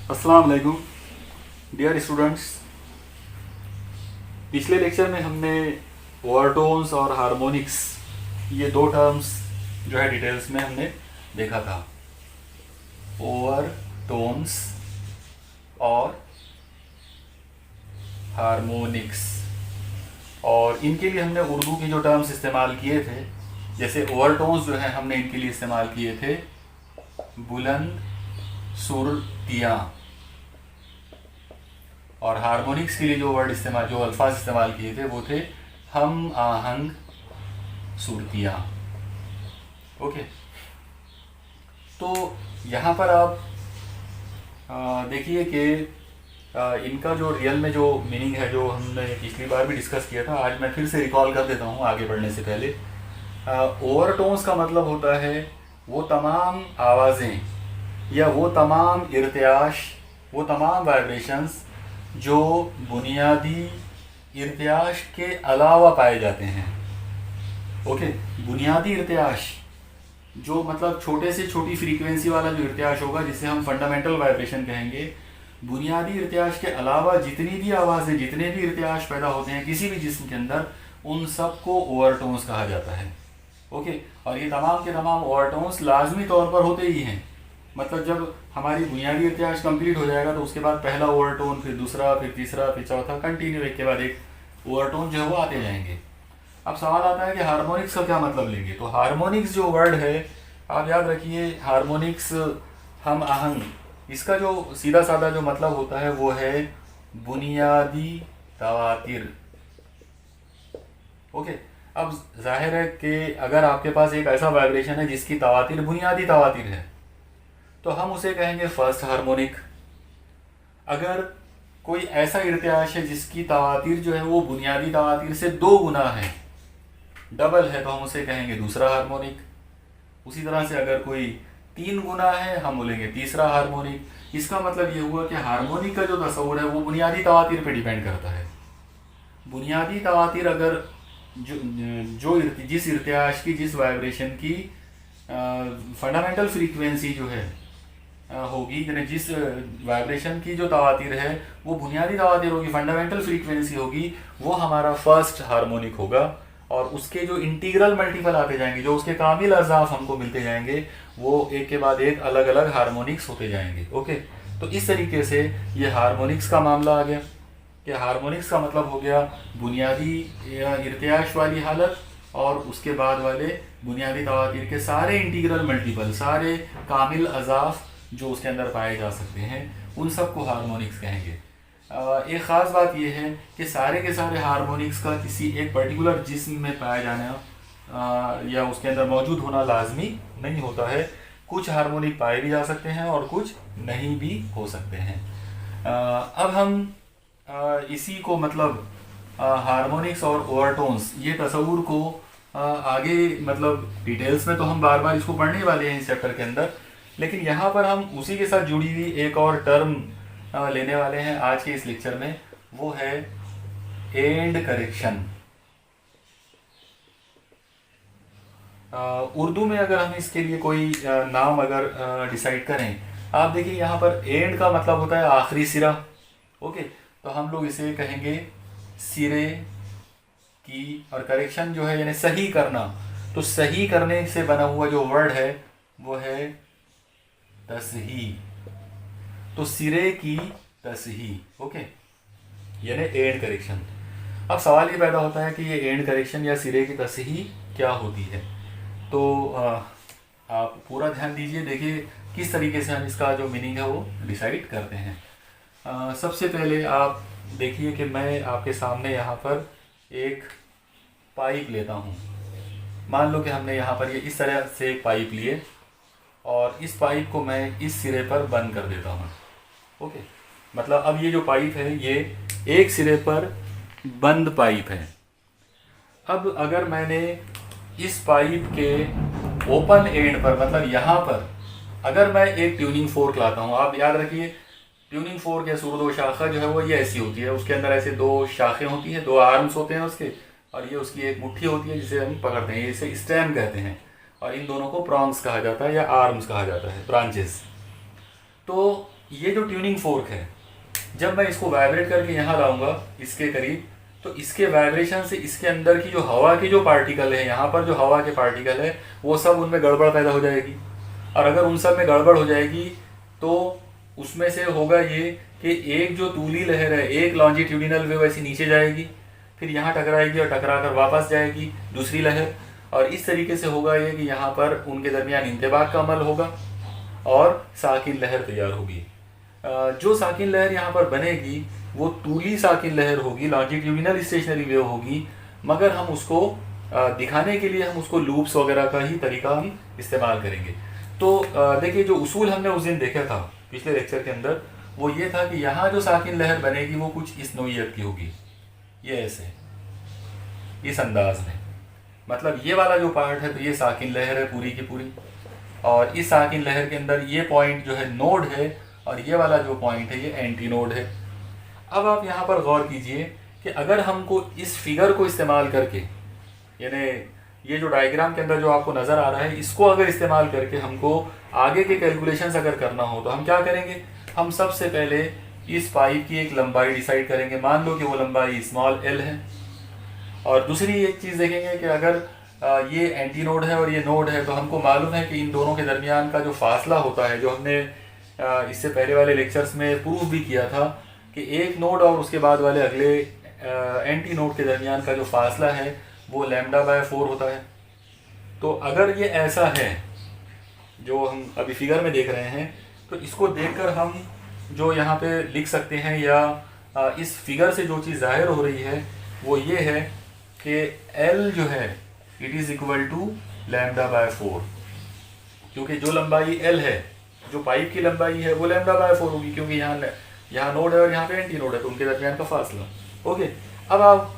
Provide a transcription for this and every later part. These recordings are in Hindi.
अस्सलाम वालेकुम डियर स्टूडेंट्स। पिछले लेक्चर में हमने ओवरटोन्स और हार्मोनिक्स ये दो टर्म्स जो है डिटेल्स में हमने देखा था। ओवरटोन्स और हार्मोनिक्स, और इनके लिए हमने उर्दू के जो टर्म्स इस्तेमाल किए थे, जैसे ओवरटोन्स जो है हमने इनके लिए इस्तेमाल किए थे बुलंद सुरतियाँ, और हार्मोनिक्स के लिए जो अल्फाज इस्तेमाल किए थे वो थे हम आहंग सुरतियाँ। ओके, तो यहाँ पर आप देखिए कि इनका जो रियल में जो मीनिंग है, जो हमने पिछली बार भी डिस्कस किया था, आज मैं फिर से रिकॉल कर देता हूँ आगे बढ़ने से पहले। ओवरटोन्स का मतलब होता है वो तमाम आवाज़ें या वो तमाम इर्तियाश, वो तमाम वाइब्रेशंस जो बुनियादी इर्तियाश के अलावा पाए जाते हैं। ओके, बुनियादी इर्तियाश जो मतलब छोटे से छोटी फ्रीक्वेंसी वाला जो इर्तियाश होगा, जिसे हम फंडामेंटल वाइब्रेशन कहेंगे, बुनियादी इर्तियाश के अलावा जितनी भी आवाज़ें, जितने भी इर्तियाश पैदा होते हैं किसी भी जिस्म के अंदर, उन सब को ओवरटोन्स कहा जाता है। ओके, और ये तमाम के तमाम ओवरटोन्स लाजमी तौर पर होते ही हैं। मतलब जब हमारी बुनियादी इर्तियाश कंप्लीट हो जाएगा तो उसके बाद पहला ओवरटोन, फिर दूसरा, फिर तीसरा, फिर चौथा, कंटिन्यू एक के बाद एक ओवरटोन जो है वो आते जाएंगे। अब सवाल आता है कि हार्मोनिक्स का क्या मतलब लेंगे। तो हार्मोनिक्स जो वर्ड है, आप याद रखिए, हार्मोनिक्स हम आहंग, इसका जो सीधा साधा जो मतलब होता है वो है बुनियादी तवातिर। ओके, अब जाहिर है कि अगर आपके पास एक ऐसा वाइब्रेशन है जिसकी तवातिर बुनियादी तवातिर है तो हम उसे कहेंगे फर्स्ट हार्मोनिक। अगर कोई ऐसा इर्तियाश है जिसकी तवातिर जो है वो बुनियादी तवातिर से 2 गुना है, डबल है, तो हम उसे कहेंगे दूसरा हार्मोनिक। उसी तरह से अगर कोई 3 गुना है हम बोलेंगे तीसरा हार्मोनिक। इसका मतलब ये हुआ कि हार्मोनिक का जो तस्वुर है वो बुनियादी तवातिर पे डिपेंड करता है। बुनियादी तवातिर अगर जिस इर्तियाश की, जिस वाइब्रेशन की फंडामेंटल फ्रीक्वेंसी जो है होगी, यानी जिस वाइब्रेशन की जो तवातिर है वो बुनियादी तवातिर होगी, फंडामेंटल फ्रीक्वेंसी होगी, वो हमारा फर्स्ट हार्मोनिक होगा। और उसके जो इंटीग्रल मल्टीपल आते जाएंगे, जो उसके कामिल अज़ाफ हमको मिलते जाएंगे, वो एक के बाद एक अलग अलग हार्मोनिक्स होते जाएंगे। ओके, तो इस तरीके से ये हार्मोनिक्स का मामला आ गया कि हार्मोनिक्स का मतलब हो गया बुनियादी या इर्तियाश वाली हालत, और उसके बाद वाले बुनियादी तवातिर के सारे इंटीग्रल मल्टीपल, सारे कामिल अज़ाफ जो उसके अंदर पाए जा सकते हैं, उन सब को हार्मोनिक्स कहेंगे। एक ख़ास बात यह है कि सारे के सारे हार्मोनिक्स का किसी एक पर्टिकुलर जिस्म में पाया जाना या उसके अंदर मौजूद होना लाजमी नहीं होता है। कुछ हार्मोनिक पाए भी जा सकते हैं और कुछ नहीं भी हो सकते हैं। अब हम इसी को मतलब हार्मोनिक्स और ओवरटोन्स, ये तस्वुर को आगे मतलब डिटेल्स में तो हम बार बार इसको पढ़ने वाले हैं इस चैप्टर के अंदर, लेकिन यहाँ पर हम उसी के साथ जुड़ी हुई एक और टर्म लेने वाले हैं आज के इस लेक्चर में। वो है एंड करेक्शन। उर्दू में अगर हम इसके लिए कोई नाम अगर डिसाइड करें, आप देखिए यहाँ पर एंड का मतलब होता है आखिरी सिरा। ओके, तो हम लोग इसे कहेंगे सिरे की, और करेक्शन जो है यानी सही करना, तो सही करने से बना हुआ जो वर्ड है वो है तसही। तो सिरे की तसही, ओके, यानी एंड करेक्शन। अब सवाल ये पैदा होता है कि ये एंड करेक्शन या सिरे की तसही क्या होती है। तो आप पूरा ध्यान दीजिए, देखिए किस तरीके से हम इसका जो मीनिंग है वो डिसाइड करते हैं। सबसे पहले आप देखिए कि मैं आपके सामने यहाँ पर एक पाइप लेता हूँ। मान लो कि हमने यहाँ पर ये इस तरह से एक पाइप लिए, और इस पाइप को मैं इस सिरे पर बंद कर देता हूँ। ओके, मतलब अब ये जो पाइप है ये एक सिरे पर बंद पाइप है। अब अगर मैंने इस पाइप के ओपन एंड पर, मतलब यहाँ पर अगर मैं एक ट्यूनिंग फोर्क लाता हूँ, आप याद रखिए ट्यूनिंग फोर्क या सुरदो शाखा जो है वो ये ऐसी होती है, उसके अंदर ऐसे 2 शाखें होती हैं, 2 आर्म्स होते हैं उसके, और ये उसकी एक मुट्ठी होती है जिसे हम पकड़ते हैं, इसे स्टेम कहते हैं, और इन दोनों को प्रॉन्ग्स कहा जाता है या आर्म्स कहा जाता है, ब्रांचेस। तो ये जो ट्यूनिंग फोर्क है, जब मैं इसको वाइब्रेट करके यहाँ लाऊंगा इसके करीब, तो इसके वाइब्रेशन से इसके अंदर की जो हवा की जो पार्टिकल है, यहाँ पर जो हवा के पार्टिकल है, वो सब उनमें गड़बड़ पैदा हो जाएगी। और अगर उन सब में गड़बड़ हो जाएगी तो उसमें से होगा ये कि एक जो तूली लहर है, एक लॉन्जिट्यूडिनल वेव ऐसी नीचे जाएगी, फिर यहाँ टकराएगी और टकरा कर वापस जाएगी दूसरी लहर, और इस तरीके से होगा ये कि यहाँ पर उनके दरमियान इंतबाक का अमल होगा और साकिन लहर तैयार होगी। जो साकिन लहर यहाँ पर बनेगी वो तूली साकिन लहर होगी, लॉन्जिट्यूडिनल स्टेशनरी वेव होगी, मगर हम उसको दिखाने के लिए हम उसको लूप्स वगैरह का ही तरीका हम इस्तेमाल करेंगे। तो देखिए, जो उसूल हमने उस दिन देखा था पिछले लेक्चर के अंदर, वो ये था कि यहाँ जो साकिन लहर बनेगी वो कुछ इस नोयत की होगी, ये ऐसे, इस अंदाज में। मतलब ये वाला जो पार्ट है तो ये साकिन लहर है पूरी की पूरी, और इस साकिन लहर के अंदर ये पॉइंट जो है नोड है, और ये वाला जो पॉइंट है ये एंटी नोड है। अब आप यहाँ पर गौर कीजिए कि अगर हमको इस फिगर को इस्तेमाल करके, यानी ये जो डायग्राम के अंदर जो आपको नज़र आ रहा है, इसको अगर इस्तेमाल करके हमको आगे के कैलकुलेशंस अगर करना हो तो हम क्या करेंगे? हम सबसे पहले इस पाइप की एक लंबाई डिसाइड करेंगे। मान लो कि वो लंबाई स्मॉल एल है, और दूसरी एक चीज़ देखेंगे कि अगर ये एंटी नोड है और ये नोड है, तो हमको मालूम है कि इन दोनों के दरमियान का जो फासला होता है, जो हमने इससे पहले वाले लेक्चर्स में प्रूफ भी किया था कि एक नोड और उसके बाद वाले अगले एंटी नोड के दरमियान का जो फासला है वो λ/4 होता है। तो अगर ये ऐसा है जो हम अभी फिगर में देख रहे हैं, तो इसको देखकर हम जो यहाँ पे लिख सकते हैं, या इस फिगर से जो चीज़ जाहिर हो रही है वो ये है कि L जो है इट इज़ इक्वल टू λ/4, क्योंकि जो लंबाई L है, जो पाइप की लंबाई है, वो λ/4 होगी, क्योंकि यहाँ नोड है और यहाँ पे एंटी नोड है, तो उनके दरमियान का फासला। ओके, अब आप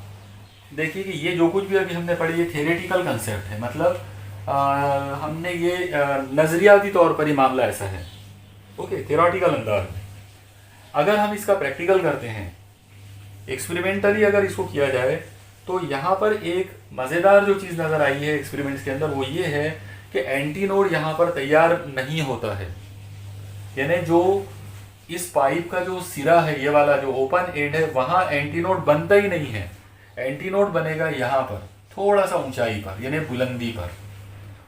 देखिए कि ये जो कुछ भी अभी हमने पढ़ी ये थ्योरेटिकल कंसेप्ट है, मतलब हमने ये नज़रियाती तौर पर ही मामला ऐसा है। ओके, थ्योरेटिकल अंदाज में। अगर हम इसका प्रैक्टिकल करते हैं, एक्सपेरिमेंटली अगर इसको किया जाए, तो यहाँ पर एक मज़ेदार जो चीज़ नज़र आई है एक्सपेरिमेंट्स के अंदर, वो ये है कि एंटी नोड यहाँ पर तैयार नहीं होता है। यानी जो इस पाइप का जो सिरा है, ये वाला जो ओपन एंड है, वहाँ एंटी नोड बनता ही नहीं है। एंटी नोड बनेगा यहाँ पर थोड़ा सा ऊंचाई पर, यानी बुलंदी पर।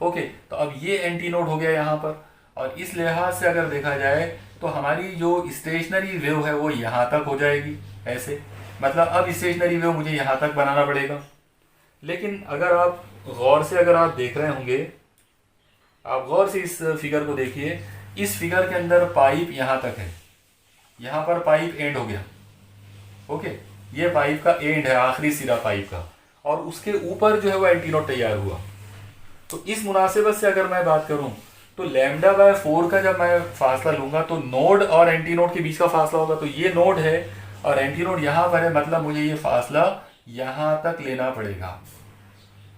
ओके, तो अब ये एंटी नोड हो गया यहाँ पर, और इस लिहाज से अगर देखा जाए तो हमारी जो स्टेशनरी वेव है वो यहाँ तक हो जाएगी ऐसे। मतलब अब स्टेशनरी वेव मुझे यहाँ तक बनाना पड़ेगा। लेकिन अगर आप गौर से अगर आप देख रहे होंगे, आप गौर से इस फिगर को देखिए, इस फिगर के अंदर पाइप यहाँ तक है, यहाँ पर पाइप एंड हो गया। ओके, ये पाइप का एंड है, आखिरी सिरा पाइप का, और उसके ऊपर जो है वो एंटी नोड तैयार हुआ। तो इस मुनासिबत से अगर मैं बात करूं तो λ/4 का जब मैं फासला लूंगा तो नोड और एंटी नोड के बीच का फासला होगा। तो ये नोड है और एंटी नोड यहाँ पर है, मतलब मुझे ये फासला यहाँ तक लेना पड़ेगा।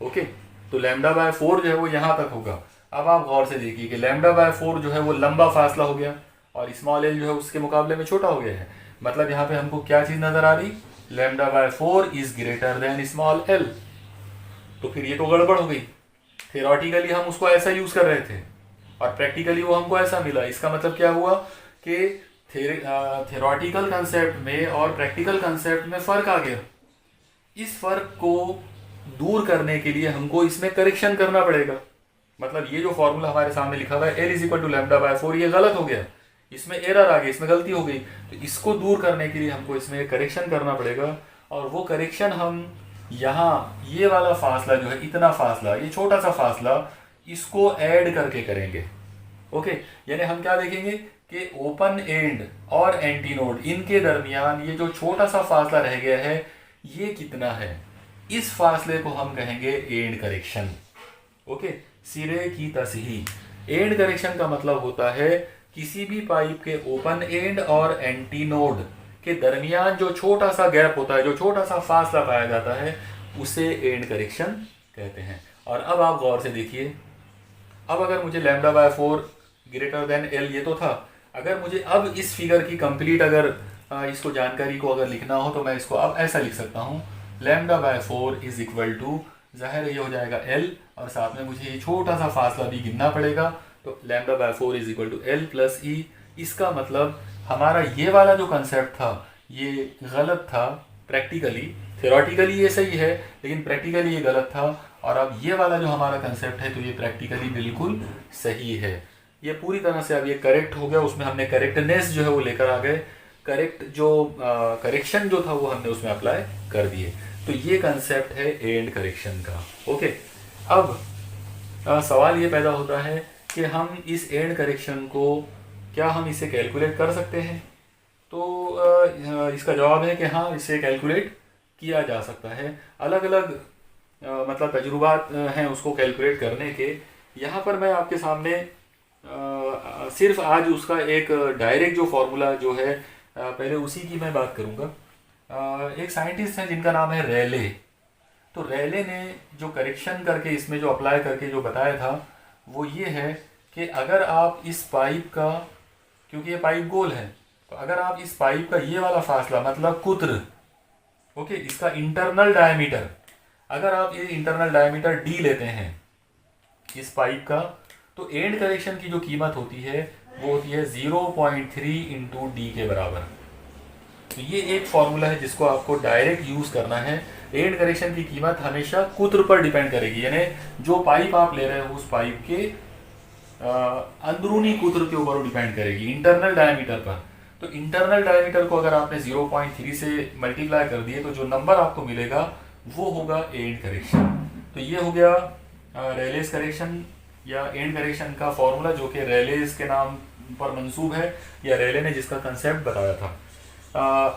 ओके, तो λ/4 जो है वो यहाँ तक होगा। अब आप गौर से देखिए कि λ/4 जो है वो लंबा फासला हो गया और स्मॉल एल जो है उसके मुकाबले में छोटा हो गया है। मतलब यहाँ पे हमको क्या चीज़ नज़र आ रही? λ/4 is greater than small L. तो फिर ये तो गड़बड़ हो गई। थ्योरेटिकली हम उसको ऐसा यूज़ कर रहे थे और प्रैक्टिकली वो हमको ऐसा मिला। इसका मतलब क्या हुआ कि थ्योरेटिकल कंसेप्ट में और प्रैक्टिकल कंसेप्ट में फ़र्क आ गया। इस फ़र्क को दूर करने के लिए हमको इसमें करेक्शन करना पड़ेगा। मतलब ये जो फॉर्मूला हमारे सामने लिखा हुआ है L इज इक्वल टू λ/4, ये गलत हो गया, इसमें एरर आ गई, इसमें गलती हो गई। तो इसको दूर करने के लिए हमको इसमें करेक्शन करना पड़ेगा, और वो करेक्शन हम यहाँ ये वाला फासला जो है, इतना फासला, ये छोटा सा फासला, इसको ऐड करके करेंगे। ओके, यानी हम क्या देखेंगे कि ओपन एंड और एंटी नोड, इनके दरमियान ये जो छोटा सा फासला रह गया है, ये कितना है? इस फासले को हम कहेंगे एंड करेक्शन। ओके, सिरे की तसहीह। एंड करेक्शन का मतलब होता है किसी भी पाइप के ओपन एंड और एंटी नोड के दरमियान जो छोटा सा गैप होता है, जो छोटा सा फासला पाया जाता है, उसे एंड करेक्शन कहते हैं। और अब आप गौर से देखिए, अब अगर मुझे λ/4 ग्रेटर देन एल ये तो था, अगर मुझे अब इस फिगर की कंप्लीट अगर इसको जानकारी को अगर लिखना हो तो मैं इसको अब ऐसा लिख सकता हूँ, λ/4 इज इक्वल टू, जाहिर ये हो जाएगा एल, और साथ में मुझे ये छोटा सा फासला भी गिनना पड़ेगा। तो λ/4 is equal to L plus E. इसका मतलब हमारा ये वाला जो कंसेप्ट था ये गलत था प्रैक्टिकली। थ्योरेटिकली ये सही है लेकिन प्रैक्टिकली ये गलत था। और अब ये वाला जो हमारा कंसेप्ट है तो ये प्रैक्टिकली बिल्कुल सही है। ये पूरी तरह से अब ये करेक्ट हो गया, उसमें हमने करेक्टनेस जो है वो लेकर आ गए, करेक्ट जो करेक्शन जो था वो हमने उसमें अप्लाई कर दिए। तो ये कंसेप्ट है एंड करेक्शन का। ओके, अब सवाल ये पैदा होता है कि हम इस एंड करेक्शन को क्या हम इसे कैलकुलेट कर सकते हैं? तो इसका जवाब है कि हाँ, इसे कैलकुलेट किया जा सकता है। अलग अलग मतलब तजुर्बात हैं उसको कैलकुलेट करने के। यहाँ पर मैं आपके सामने सिर्फ आज उसका एक डायरेक्ट जो फॉर्मूला जो है पहले उसी की मैं बात करूँगा। एक साइंटिस्ट हैं जिनका नाम है रेले। तो रेले ने जो करेक्शन करके इसमें जो अप्लाई करके जो बताया था वो ये है कि अगर आप इस पाइप का, क्योंकि ये पाइप गोल है, तो अगर आप इस पाइप का ये वाला फासला मतलब कुत्र, ओके, इसका इंटरनल डायमीटर, अगर आप ये इंटरनल डायमीटर डी लेते हैं इस पाइप का, तो एंड करेक्शन की जो कीमत होती है वो होती है 0.3 इंटू डी के बराबर। तो ये एक फॉर्मूला है जिसको आपको डायरेक्ट यूज करना है। एंड करेक्शन की कीमत हमेशा कुत्र पर डिपेंड करेगी, यानी जो पाइप आप ले रहे हो उस पाइप के अंदरूनी कुत्र के ऊपर डिपेंड करेगी, इंटरनल डायमीटर पर। तो इंटरनल डायमीटर को अगर आपने 0.3 से मल्टीप्लाई कर दिए तो जो नंबर आपको मिलेगा वो होगा एंड करेक्शन। तो ये हो गया रेलेस करेक्शन या एंड करेक्शन का फॉर्मूला, जो कि रेलेस के नाम पर मंसूब है या रेले ने जिसका कंसेप्ट बताया था।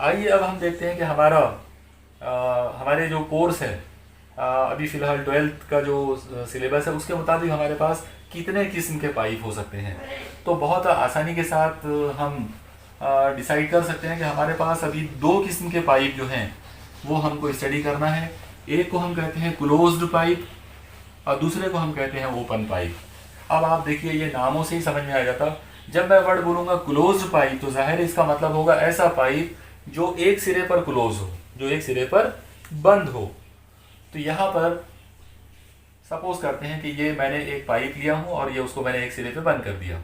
आइए अब हम देखते हैं कि हमारे जो कोर्स है अभी फ़िलहाल 12th का जो सिलेबस है उसके मुताबिक हमारे पास कितने किस्म के पाइप हो सकते हैं। तो बहुत आसानी के साथ हम डिसाइड कर सकते हैं कि हमारे पास अभी 2 किस्म के पाइप जो हैं वो हमको स्टडी करना है। एक को हम कहते हैं क्लोज्ड पाइप और दूसरे को हम कहते हैं ओपन पाइप। अब आप देखिए ये नामों से ही समझ में आ जाता, जब मैं वर्ड बोलूँगा क्लोज्ड पाइप तो जाहिर है इसका मतलब होगा ऐसा पाइप जो एक सिरे पर क्लोज हो, जो एक सिरे पर बंद हो। तो यहाँ पर सपोज करते हैं कि ये मैंने एक पाइप लिया हूँ और ये उसको मैंने एक सिरे पे बंद कर दिया,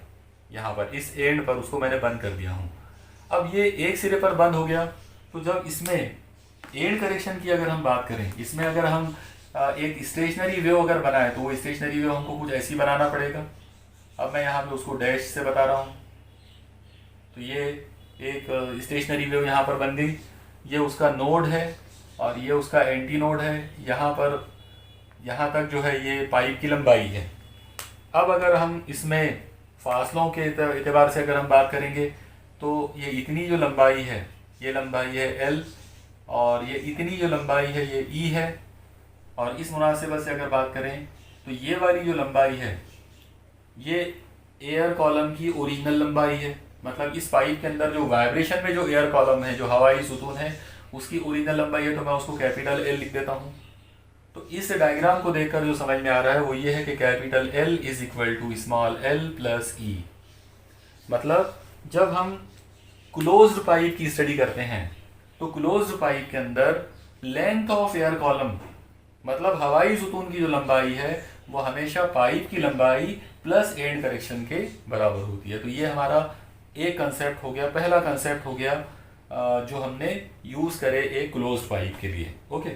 यहाँ पर इस एंड पर उसको मैंने बंद कर दिया हूँ। अब ये एक सिरे पर बंद हो गया, तो जब इसमें एंड करेक्शन की अगर हम बात करें, इसमें अगर हम एक स्टेशनरी वेव अगर बनाए तो वो स्टेशनरी वेव हमको कुछ ऐसी बनाना पड़ेगा। अब मैं यहाँ पे उसको डैश से बता रहा हूँ। तो ये एक स्टेशनरी वेव यहाँ पर बन गई, ये उसका नोड है और ये उसका एंटी नोड है। यहाँ पर यहाँ तक जो है ये पाइप की लंबाई है। अब अगर हम इसमें फासलों के एतबार से अगर हम बात करेंगे तो ये इतनी जो लंबाई है ये लंबाई है L और ये इतनी जो लंबाई है ये E है। और इस मुनासिबत से अगर बात करें तो ये वाली जो लंबाई है ये एयर कॉलम की ओरिजिनल लंबाई है। मतलब इस पाइप के अंदर जो वाइब्रेशन में जो एयर कॉलम है, जो हवाई सुतून है, उसकी ओरिजिनल लंबाई है, तो मैं उसको कैपिटल L लिख देता हूँ। तो इस डायग्राम को देखकर जो समझ में आ रहा है वो ये है कि capital L is equal to small l plus E। मतलब जब हम क्लोज्ड पाइप की स्टडी करते हैं तो क्लोज्ड पाइप के अंदर लेंथ ऑफ एयर कॉलम मतलब हवाई सुतून की जो लंबाई है वो हमेशा पाइप की लंबाई प्लस एंड करेक्शन के बराबर होती है। तो ये हमारा एक कंसेप्ट हो गया, पहला कंसेप्ट हो गया जो हमने यूज़ करे एक क्लोज्ड पाइप के लिए। ओके,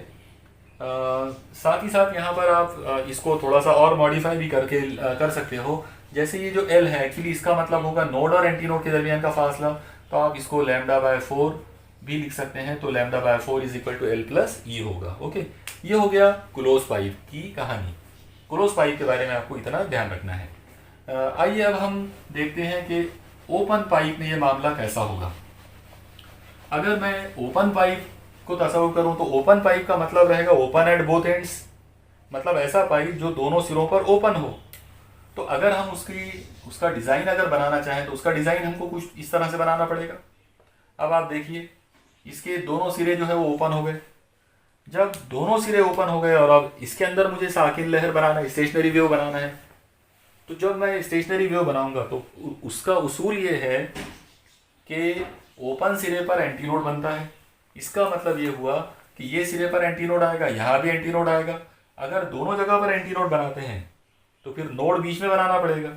साथ ही साथ यहाँ पर आप इसको थोड़ा सा और मॉडिफाई भी कर सकते हो। जैसे ये जो L है एक्चुअली इसका मतलब होगा नोड और एंटी नोड के दरमियान का फासला, तो आप इसको λ/4 भी लिख सकते हैं। तो λ/4 is equal to L plus E होगा। ओके, ये हो गया क्लोज पाइप की कहानी। क्लोज पाइप के बारे में आपको इतना ध्यान रखना है। आइए अब हम देखते हैं कि ओपन पाइप में ये मामला कैसा होगा। अगर मैं ओपन पाइप को तस्वुर करूं तो ओपन पाइप का मतलब रहेगा ओपन एट बोथ एंड्स, मतलब ऐसा पाइप जो दोनों सिरों पर ओपन हो। तो अगर हम उसका डिज़ाइन अगर बनाना चाहें तो उसका डिज़ाइन हमको कुछ इस तरह से बनाना पड़ेगा। अब आप देखिए इसके दोनों सिरे जो है वो ओपन हो गए। जब दोनों सिरे ओपन हो गए और अब इसके अंदर मुझे साकिन लहर बनाना है, स्टेशनरी वेव बनाना है, तो जब मैं स्टेशनरी वेव बनाऊंगा तो उसका उसूल ये है कि ओपन सिरे पर एंटी नोड बनता है। इसका मतलब ये हुआ कि ये सिरे पर एंटी नोड आएगा, यहाँ भी एंटी नोड आएगा। अगर दोनों जगह पर एंटी नोड बनाते हैं तो फिर नोड बीच में बनाना पड़ेगा।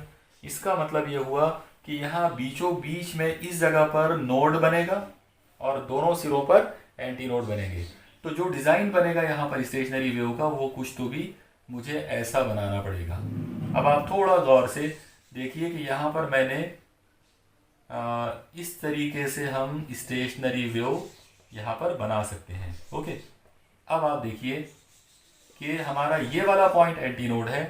इसका मतलब ये हुआ कि यहाँ बीचों बीच में इस जगह पर नोड बनेगा और दोनों सिरों पर एंटी नोड बनेंगे। तो जो डिज़ाइन बनेगा यहाँ पर स्टेशनरी वेव का वो कुछ तो भी मुझे ऐसा बनाना पड़ेगा। अब आप थोड़ा गौर से देखिए कि यहाँ पर मैंने इस तरीके से हम स्टेशनरी वेव यहाँ पर बना सकते हैं। ओके, अब आप देखिए कि हमारा ये वाला पॉइंट एंटी नोड है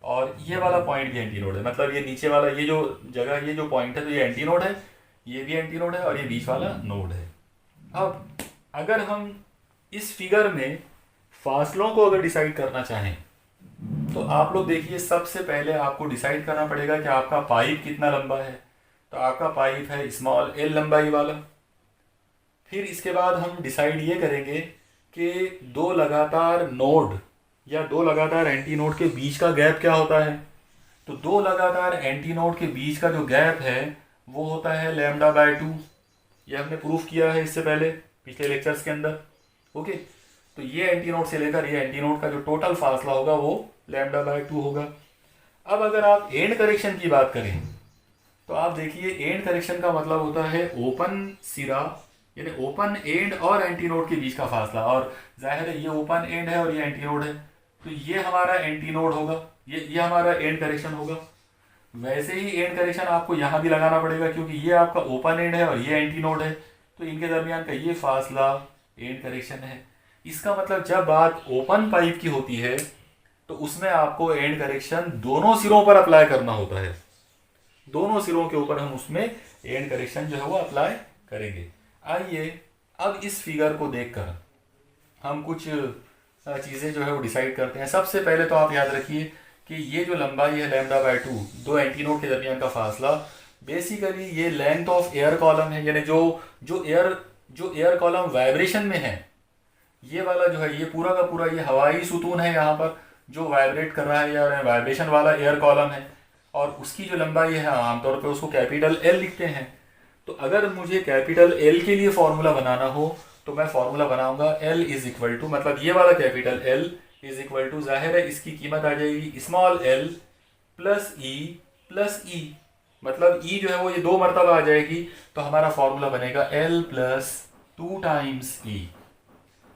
और ये वाला पॉइंट भी एंटी नोड है। मतलब ये नीचे वाला ये जो जगह ये जो पॉइंट है तो ये एंटी नोड है, ये भी एंटी नोड है और ये बीच वाला नोड है। अब अगर हम इस फिगर में फासलों को अगर डिसाइड करना चाहें तो आप लोग देखिए, सबसे पहले आपको डिसाइड करना पड़ेगा कि आपका पाइप कितना लंबा है। तो आपका पाइप है स्मॉल एल लंबाई वाला। फिर इसके बाद हम डिसाइड ये करेंगे कि दो लगातार नोड या दो लगातार एंटी नोड के बीच का गैप क्या होता है। तो दो लगातार एंटी नोड के बीच का जो गैप है वो होता है λ/2। ये हमने प्रूफ किया है इससे पहले पिछले लेक्चर्स के अंदर। ओके, तो ये एंटी नोड से लेकर ये एंटी नोड का जो टोटल फासला होगा वो λ/2 होगा। अब अगर आप एंड करेक्शन की बात करें तो आप देखिए, एंड करेक्शन का मतलब होता है ओपन सिरा यानी ओपन एंड और एंटी नोड के बीच का फासला। और जाहिर है ये ओपन एंड है और ये एंटी नोड है, तो ये हमारा एंटी नोड होगा, ये हमारा एंड करेक्शन होगा। वैसे ही एंड करेक्शन आपको यहाँ भी लगाना पड़ेगा क्योंकि ये आपका ओपन एंड है और ये एंटी नोड है, तो इनके दरमियान का ये फासला एंड करेक्शन है। इसका मतलब जब बात ओपन पाइप की होती है तो उसमें आपको एंड करेक्शन दोनों सिरों पर अप्लाई करना होता है। दोनों सिरों के ऊपर हम उसमें एंड करेक्शन जो है वो अप्लाई करेंगे। आइए अब इस फिगर को देखकर हम कुछ चीज़ें जो है वो डिसाइड करते हैं। सबसे पहले तो आप याद रखिए कि ये जो लंबाई है λ/2, दो एंटी नोड के दरमियान का फासला, बेसिकली ये लेंथ ऑफ एयर कॉलम है। यानी जो एयर कॉलम वाइब्रेशन में है, ये वाला जो है ये पूरा का पूरा ये हवाई सुतून है यहाँ पर जो वाइब्रेट कर रहा है या वाइब्रेशन वाला एयर कॉलम है, और उसकी जो लंबाई है आमतौर पर उसको कैपिटल एल लिखते हैं। तो अगर मुझे कैपिटल एल के लिए फॉर्मूला बनाना हो तो मैं फॉर्मूला बनाऊंगा L इज इक्वल टू, मतलब ये वाला capital L is equal to, जाहिर है इसकी कीमत आ जाएगी स्मॉल l प्लस ई, मतलब ई जो है वो ये दो मरतबा आ जाएगी, तो हमारा फॉर्मूला बनेगा L प्लस 2 टाइम्स ई।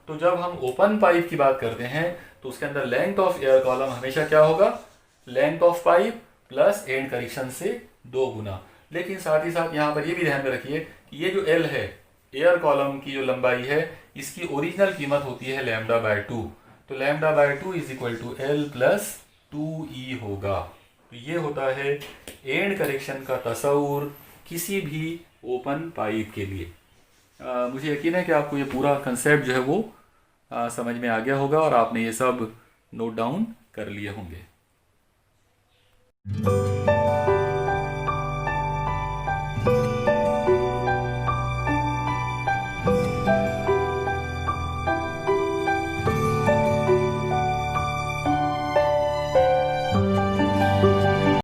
तो जब हम ओपन पाइप की बात करते हैं तो उसके अंदर लेंथ ऑफ एयर कॉलम हमेशा क्या होगा, length of pipe plus and correction से 2 गुना। लेकिन साथ ही साथ यहाँ पर ये भी ध्यान में रखिए कि ये जो L है एयर कॉलम की जो लंबाई है इसकी ओरिजिनल कीमत होती है λ/2, तो λ/2 is equal to L plus 2e होगा। तो ये होता है एंड करेक्शन का तस्वुर किसी भी ओपन पाइप के लिए। मुझे यकीन है कि आपको ये पूरा कंसेप्ट जो है वो समझ में आ गया होगा और आपने ये सब नोट डाउन कर लिए होंगे।